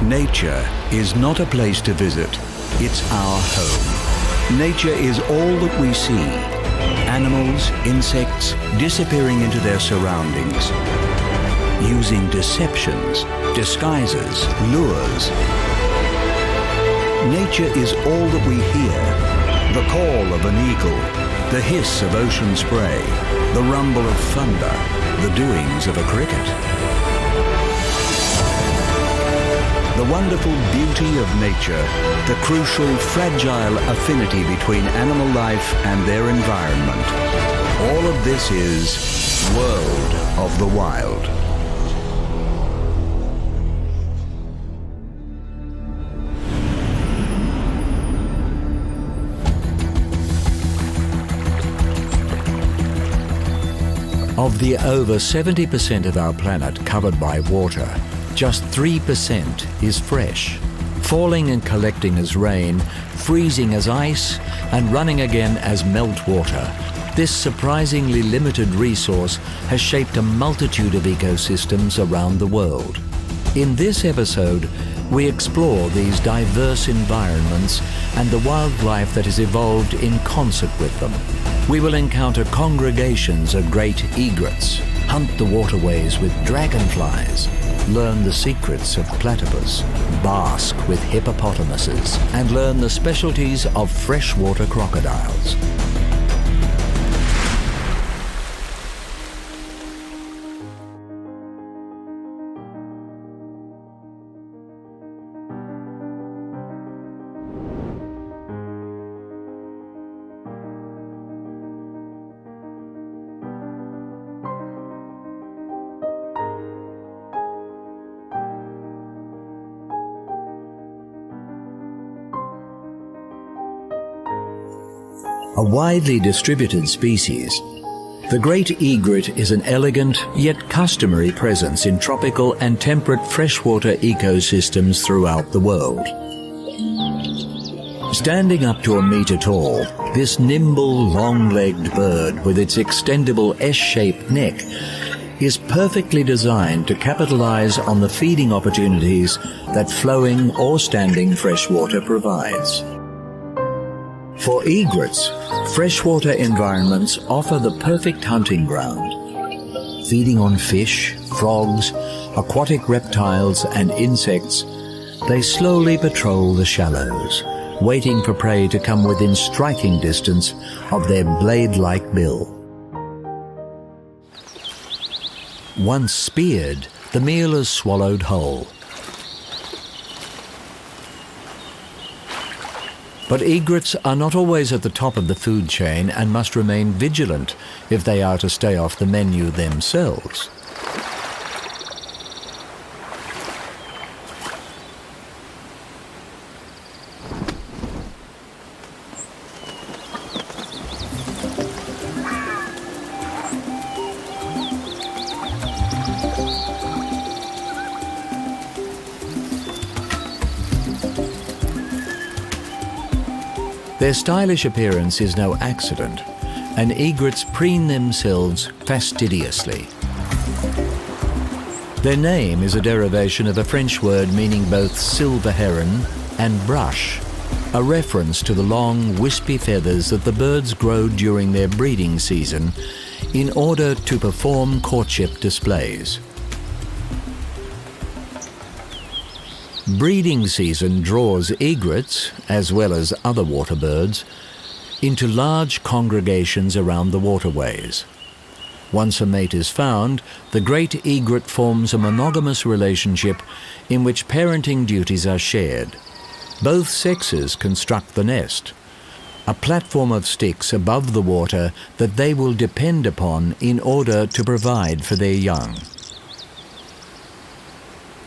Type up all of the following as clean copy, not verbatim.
Nature is not a place to visit, it's our home. Nature is all that we see. Animals, insects, disappearing into their surroundings, using deceptions, disguises, lures. Nature is all that we hear. The call of an eagle, the hiss of ocean spray, the rumble of thunder, the doings of a cricket. The wonderful beauty of nature, the crucial, fragile affinity between animal life and their environment. All of this is World of the Wild. Of the over 70% of our planet covered by water, just 3% is fresh, falling and collecting as rain, freezing as ice, and running again as meltwater. This surprisingly limited resource has shaped a multitude of ecosystems around the world. In this episode, we explore these diverse environments and the wildlife that has evolved in concert with them. We will encounter congregations of great egrets, hunt the waterways with dragonflies, learn the secrets of Platypus, bask with hippopotamuses, and learn the specialties of freshwater crocodiles. A widely distributed species, the great egret is an elegant yet customary presence in tropical and temperate freshwater ecosystems throughout the world. Standing up to a metre tall, this nimble, long-legged bird with its extendable S-shaped neck is perfectly designed to capitalize on the feeding opportunities that flowing or standing freshwater provides. For egrets, freshwater environments offer the perfect hunting ground. Feeding on fish, frogs, aquatic reptiles and insects, they slowly patrol the shallows, waiting for prey to come within striking distance of their blade-like bill. Once speared, the meal is swallowed whole. But egrets are not always at the top of the food chain and must remain vigilant if they are to stay off the menu themselves. Their stylish appearance is no accident, and egrets preen themselves fastidiously. Their name is a derivation of a French word meaning both silver heron and brush, a reference to the long, wispy feathers that the birds grow during their breeding season in order to perform courtship displays. Breeding season draws egrets, as well as other water birds, into large congregations around the waterways. Once a mate is found, the great egret forms a monogamous relationship in which parenting duties are shared. Both sexes construct the nest, a platform of sticks above the water that they will depend upon in order to provide for their young.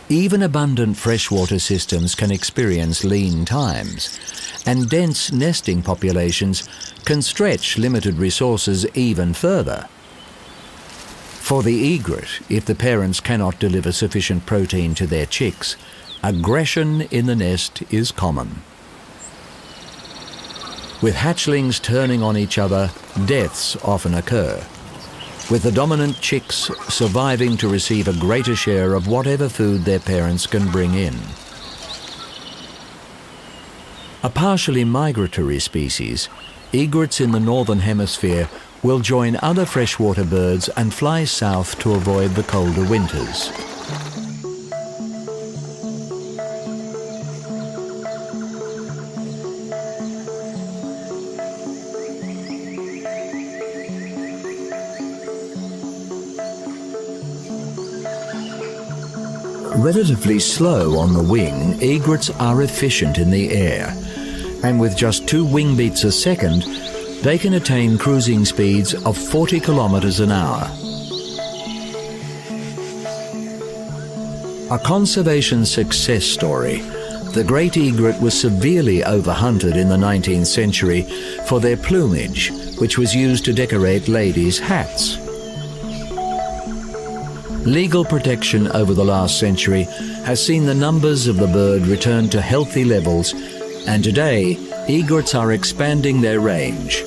Even abundant freshwater systems can experience lean times, and dense nesting populations can stretch limited resources even further. For the egret, if the parents cannot deliver sufficient protein to their chicks, aggression in the nest is common. With hatchlings turning on each other, deaths often occur, with the dominant chicks surviving to receive a greater share of whatever food their parents can bring in. A partially migratory species, egrets in the northern hemisphere will join other freshwater birds and fly south to avoid the colder winters. Relatively slow on the wing, egrets are efficient in the air, and with just 2 wing beats a second, they can attain cruising speeds of 40 kilometers an hour. A conservation success story, the great egret was severely overhunted in the 19th century for their plumage, which was used to decorate ladies' hats. Legal protection over the last century has seen the numbers of the bird return to healthy levels, and today egrets are expanding their range.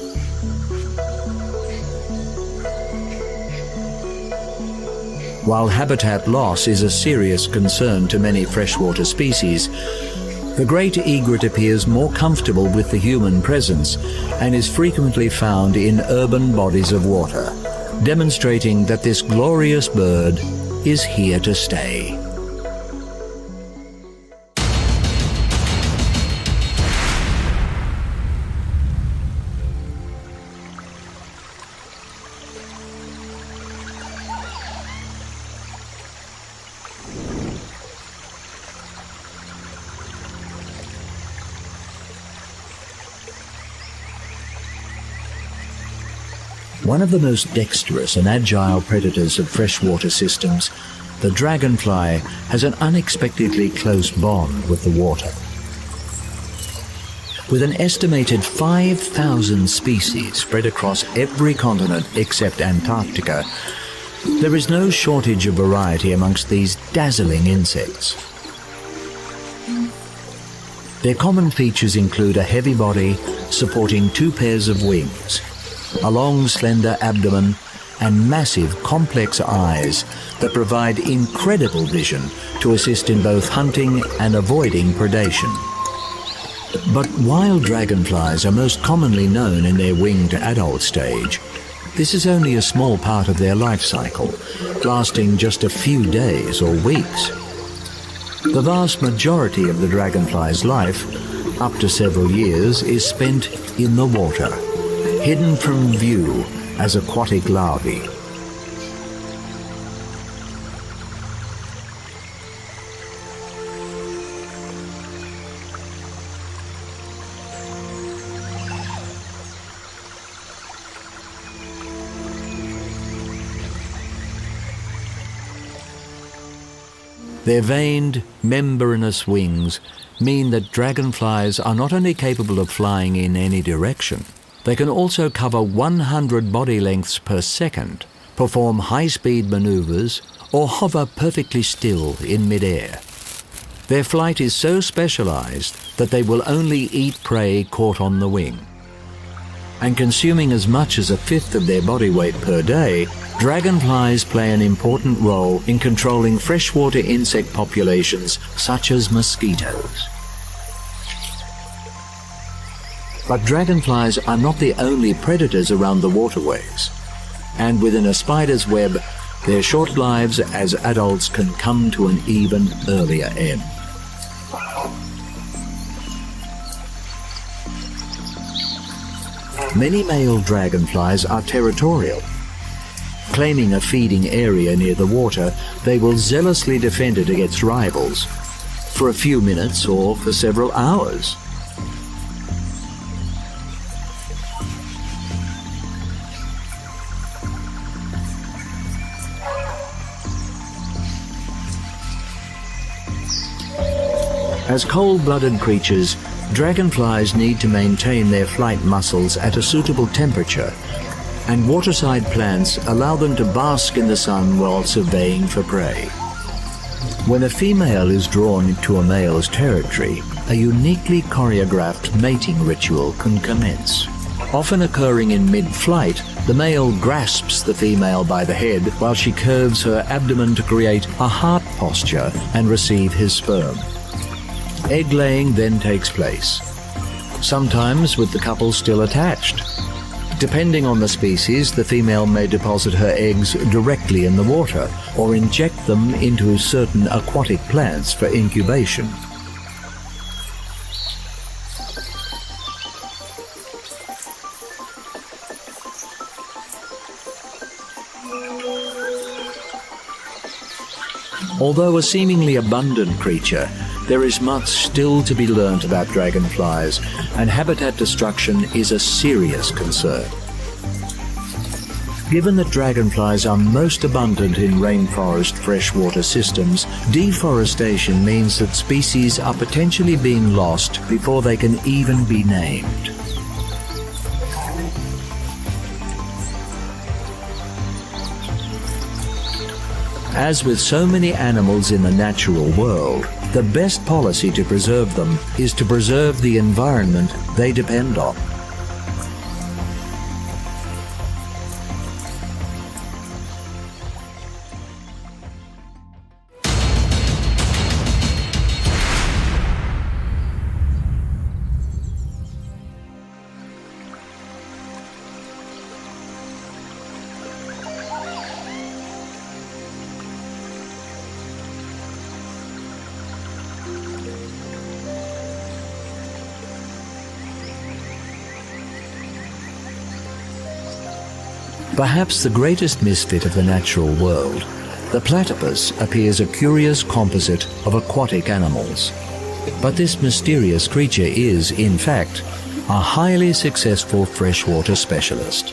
While habitat loss is a serious concern to many freshwater species, the great egret appears more comfortable with the human presence and is frequently found in urban bodies of water, demonstrating that this glorious bird is here to stay. One of the most dexterous and agile predators of freshwater systems, the dragonfly has an unexpectedly close bond with the water. With an estimated 5,000 species spread across every continent except Antarctica, there is no shortage of variety amongst these dazzling insects. Their common features include a heavy body supporting 2 pairs of wings, a long, slender abdomen, and massive, complex eyes that provide incredible vision to assist in both hunting and avoiding predation. But while dragonflies are most commonly known in their wing to adult stage, this is only a small part of their life cycle, lasting just a few days or weeks. The vast majority of the dragonfly's life, up to several years, is spent in the water, hidden from view as aquatic larvae. Their veined, membranous wings mean that dragonflies are not only capable of flying in any direction, they can also cover 100 body lengths per second, perform high-speed maneuvers, or hover perfectly still in mid-air. Their flight is so specialized that they will only eat prey caught on the wing. And consuming as much as 1/5 of their body weight per day, dragonflies play an important role in controlling freshwater insect populations such as mosquitoes. But dragonflies are not the only predators around the waterways, and within a spider's web, their short lives as adults can come to an even earlier end. Many male dragonflies are territorial. Claiming a feeding area near the water, they will zealously defend it against rivals, for a few minutes or for several hours. As cold-blooded creatures, dragonflies need to maintain their flight muscles at a suitable temperature, and waterside plants allow them to bask in the sun while surveying for prey. When a female is drawn into a male's territory, a uniquely choreographed mating ritual can commence. Often occurring in mid-flight, the male grasps the female by the head while she curves her abdomen to create a heart posture and receive his sperm. Egg-laying then takes place, sometimes with the couple still attached. Depending on the species, the female may deposit her eggs directly in the water or inject them into certain aquatic plants for incubation. Although a seemingly abundant creature, there is much still to be learnt about dragonflies, and habitat destruction is a serious concern. Given that dragonflies are most abundant in rainforest freshwater systems, deforestation means that species are potentially being lost before they can even be named. As with so many animals in the natural world, the best policy to preserve them is to preserve the environment they depend on. Perhaps the greatest misfit of the natural world, the platypus appears a curious composite of aquatic animals. But this mysterious creature is, in fact, a highly successful freshwater specialist.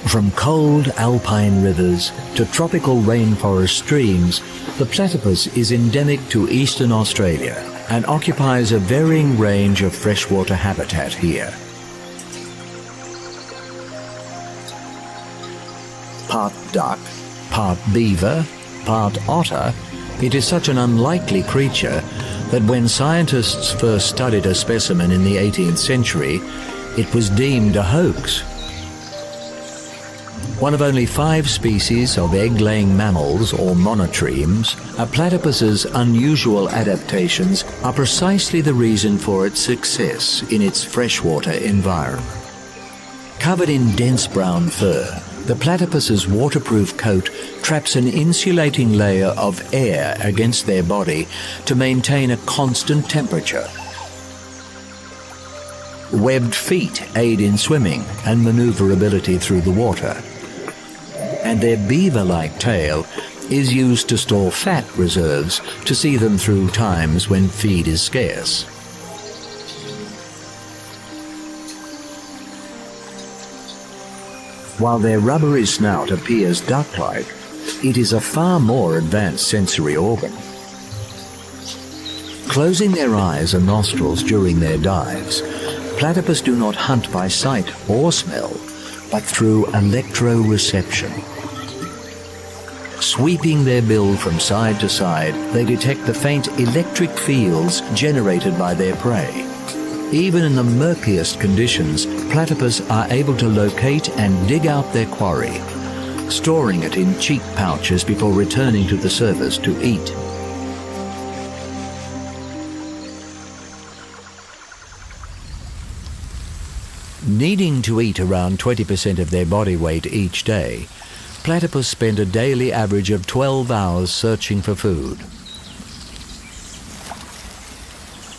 From cold alpine rivers to tropical rainforest streams, the platypus is endemic to eastern Australia and occupies a varying range of freshwater habitat here. Part duck, part beaver, part otter, it is such an unlikely creature that when scientists first studied a specimen in the 18th century, it was deemed a hoax. One of only 5 species of egg-laying mammals, or monotremes, a platypus's unusual adaptations are precisely the reason for its success in its freshwater environment. Covered in dense brown fur, the platypus's waterproof coat traps an insulating layer of air against their body to maintain a constant temperature. Webbed feet aid in swimming and maneuverability through the water. And their beaver-like tail is used to store fat reserves to see them through times when feed is scarce. While their rubbery snout appears duck-like, it is a far more advanced sensory organ. Closing their eyes and nostrils during their dives, platypus do not hunt by sight or smell, but through electroreception. Sweeping their bill from side to side, they detect the faint electric fields generated by their prey. Even in the murkiest conditions, platypus are able to locate and dig out their quarry, storing it in cheek pouches before returning to the surface to eat. Needing to eat around 20% of their body weight each day, platypus spend a daily average of 12 hours searching for food.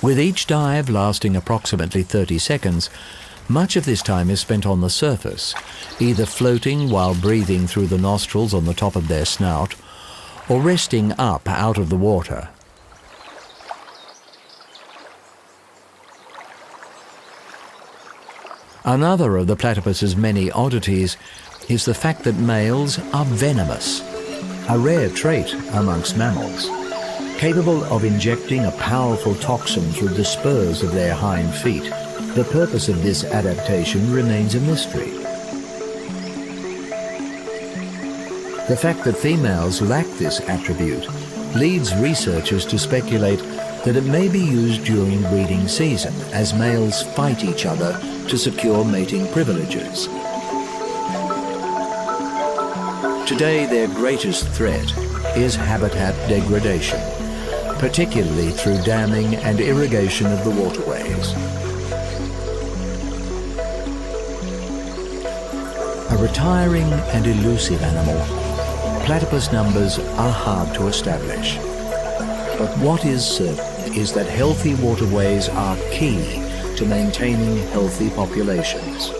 With each dive lasting approximately 30 seconds, much of this time is spent on the surface, either floating while breathing through the nostrils on the top of their snout, or resting up out of the water. Another of the platypus's many oddities is the fact that males are venomous, a rare trait amongst mammals. Capable of injecting a powerful toxin through the spurs of their hind feet, the purpose of this adaptation remains a mystery. The fact that females lack this attribute leads researchers to speculate that it may be used during breeding season as males fight each other to secure mating privileges. Today, their greatest threat is habitat degradation. particularly through damming and irrigation of the waterways. A retiring and elusive animal, platypus numbers are hard to establish. But what is certain is that healthy waterways are key to maintaining healthy populations.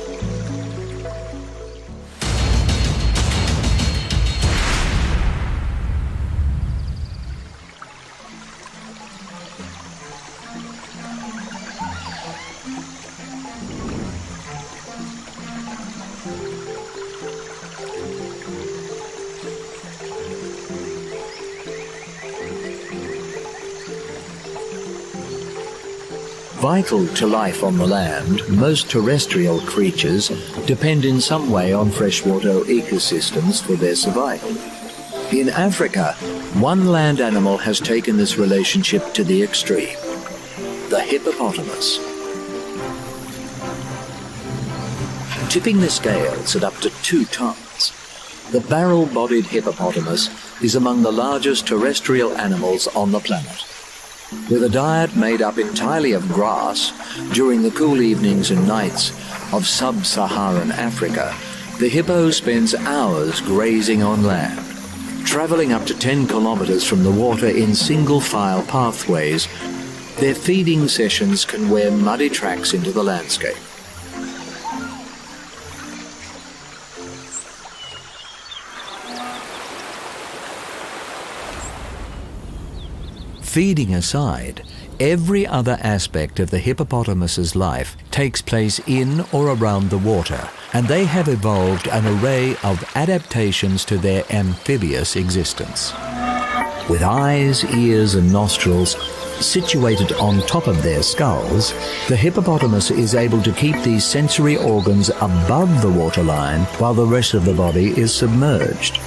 Vital to life on the land, most terrestrial creatures depend in some way on freshwater ecosystems for their survival. In Africa, one land animal has taken this relationship to the extreme: the hippopotamus. Tipping the scales at up to 2 tons, the barrel-bodied hippopotamus is among the largest terrestrial animals on the planet. With a diet made up entirely of grass during the cool evenings and nights of sub-Saharan Africa, the hippo spends hours grazing on land. Travelling up to 10 kilometres from the water in single-file pathways, their feeding sessions can wear muddy tracks into the landscape. Feeding aside, every other aspect of the hippopotamus's life takes place in or around the water, and they have evolved an array of adaptations to their amphibious existence. With eyes, ears and nostrils situated on top of their skulls, the hippopotamus is able to keep these sensory organs above the waterline while the rest of the body is submerged.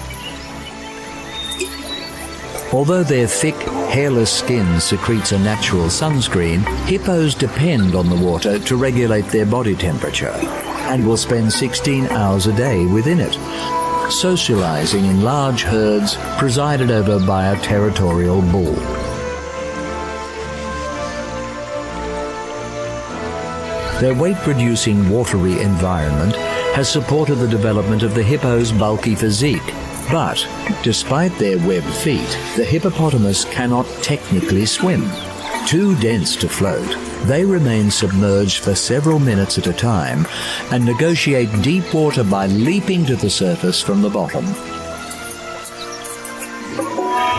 Although their thick, hairless skin secretes a natural sunscreen, hippos depend on the water to regulate their body temperature and will spend 16 hours a day within it, socializing in large herds presided over by a territorial bull. Their weight-producing watery environment has supported the development of the hippo's bulky physique. But, despite their webbed feet, the hippopotamus cannot technically swim. Too dense to float, they remain submerged for several minutes at a time and negotiate deep water by leaping to the surface from the bottom.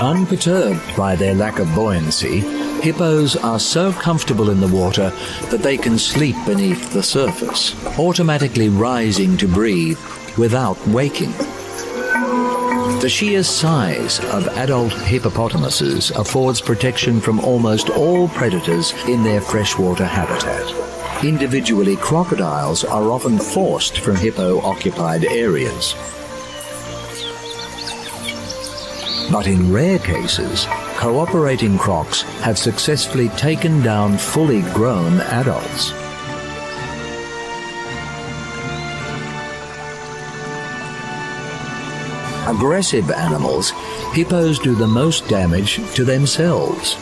Unperturbed by their lack of buoyancy, hippos are so comfortable in the water that they can sleep beneath the surface, automatically rising to breathe without waking. The sheer size of adult hippopotamuses affords protection from almost all predators in their freshwater habitat. Individually, crocodiles are often forced from hippo-occupied areas. But in rare cases, cooperating crocs have successfully taken down fully grown adults. Aggressive animals, hippos do the most damage to themselves.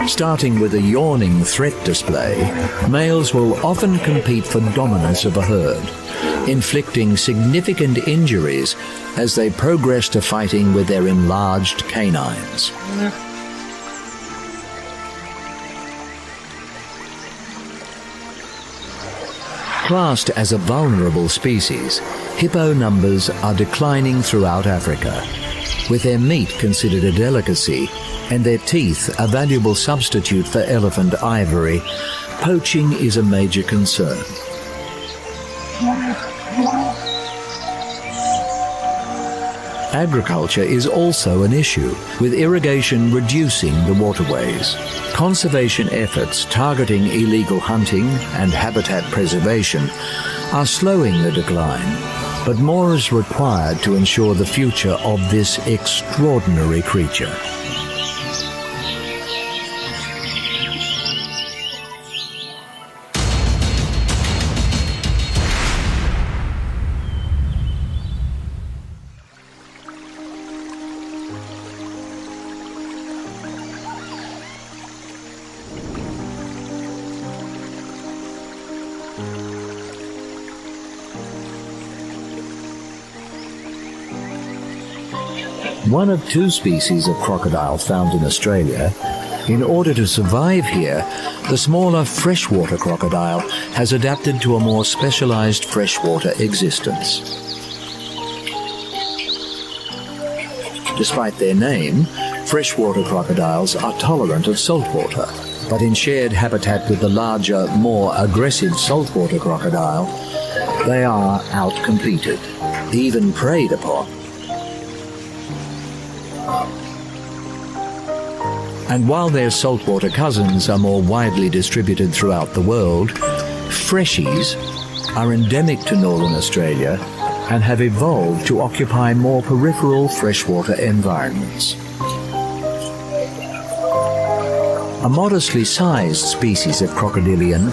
Starting with a yawning threat display, males will often compete for dominance of a herd, inflicting significant injuries as they progress to fighting with their enlarged canines. Classed as a vulnerable species, hippo numbers are declining throughout Africa, with their meat considered a delicacy and their teeth a valuable substitute for elephant ivory. Poaching is a major concern. Agriculture is also an issue, with irrigation reducing the waterways. Conservation efforts targeting illegal hunting and habitat preservation are slowing the decline, but more is required to ensure the future of this extraordinary creature. one of two species of crocodile found in Australia. In order to survive here, the smaller freshwater crocodile has adapted to a more specialized freshwater existence. Despite their name, freshwater crocodiles are tolerant of saltwater, but in shared habitat with the larger, more aggressive saltwater crocodile, they are outcompeted, even preyed upon. And while their saltwater cousins are more widely distributed throughout the world, freshies are endemic to northern Australia and have evolved to occupy more peripheral freshwater environments. A modestly sized species of crocodilian,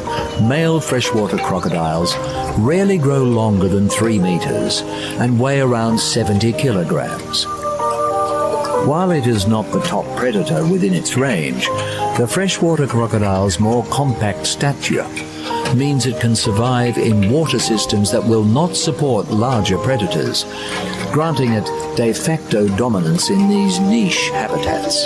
male freshwater crocodiles rarely grow longer than 3 meters and weigh around 70 kilograms. While it is not the top predator within its range, the freshwater crocodile's more compact stature means it can survive in water systems that will not support larger predators, granting it de facto dominance in these niche habitats.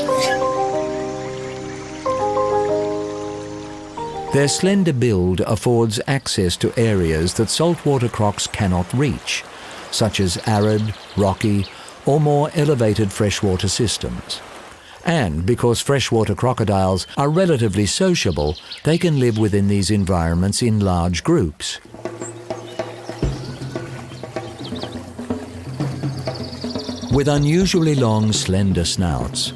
Their slender build affords access to areas that saltwater crocs cannot reach, such as arid, rocky, or more elevated freshwater systems. And because freshwater crocodiles are relatively sociable, they can live within these environments in large groups. With unusually long, slender snouts,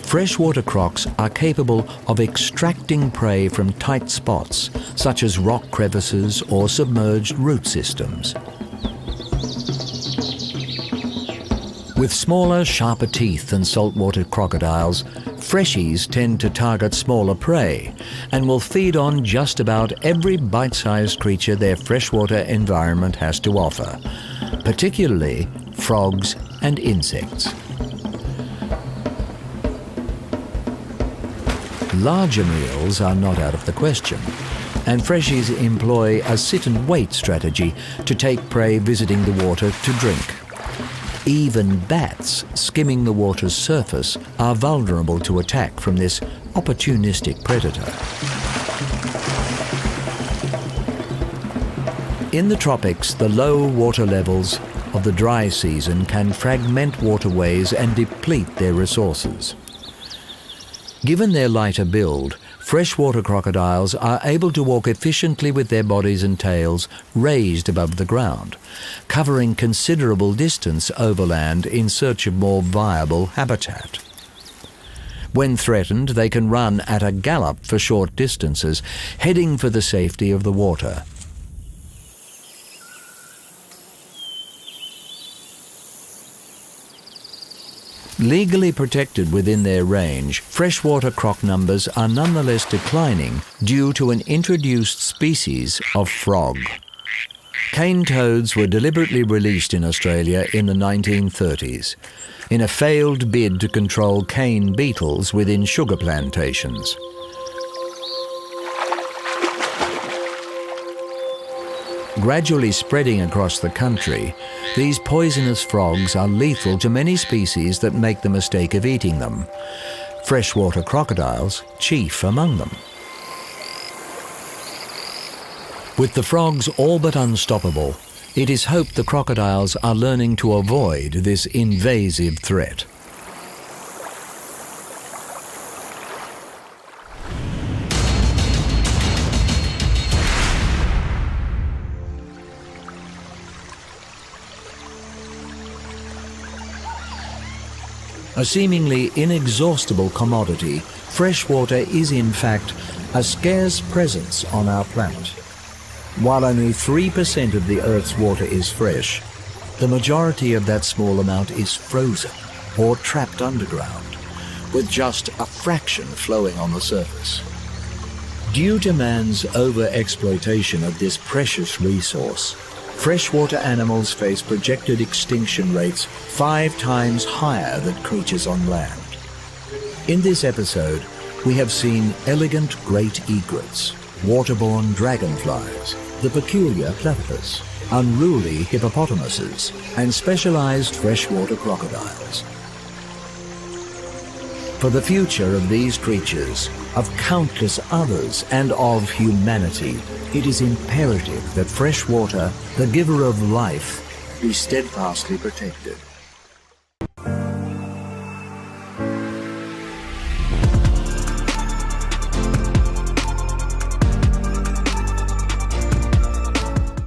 freshwater crocs are capable of extracting prey from tight spots, such as rock crevices or submerged root systems. With smaller, sharper teeth than saltwater crocodiles, freshies tend to target smaller prey and will feed on just about every bite-sized creature their freshwater environment has to offer, particularly frogs and insects. Larger meals are not out of the question, and freshies employ a sit-and-wait strategy to take prey visiting the water to drink. Even bats skimming the water's surface are vulnerable to attack from this opportunistic predator. In the tropics, the low water levels of the dry season can fragment waterways and deplete their resources. Given their lighter build, freshwater crocodiles are able to walk efficiently with their bodies and tails raised above the ground, covering considerable distance overland in search of more viable habitat. When threatened, they can run at a gallop for short distances, heading for the safety of the water. Legally protected within their range, freshwater croc numbers are nonetheless declining due to an introduced species of frog. Cane toads were deliberately released in Australia in the 1930s, in a failed bid to control cane beetles within sugar plantations. Gradually spreading across the country, these poisonous frogs are lethal to many species that make the mistake of eating them, freshwater crocodiles chief among them. With the frogs all but unstoppable, it is hoped the crocodiles are learning to avoid this invasive threat. A seemingly inexhaustible commodity, freshwater is in fact a scarce presence on our planet. While only 3% of the Earth's water is fresh, the majority of that small amount is frozen or trapped underground, with just a fraction flowing on the surface. Due to man's over-exploitation of this precious resource, freshwater animals face projected extinction rates 5 times higher than creatures on land. In this episode, we have seen elegant great egrets, waterborne dragonflies, the peculiar platypus, unruly hippopotamuses, and specialized freshwater crocodiles. For the future of these creatures, of countless others, and of humanity, it is imperative that freshwater, the giver of life, be steadfastly protected.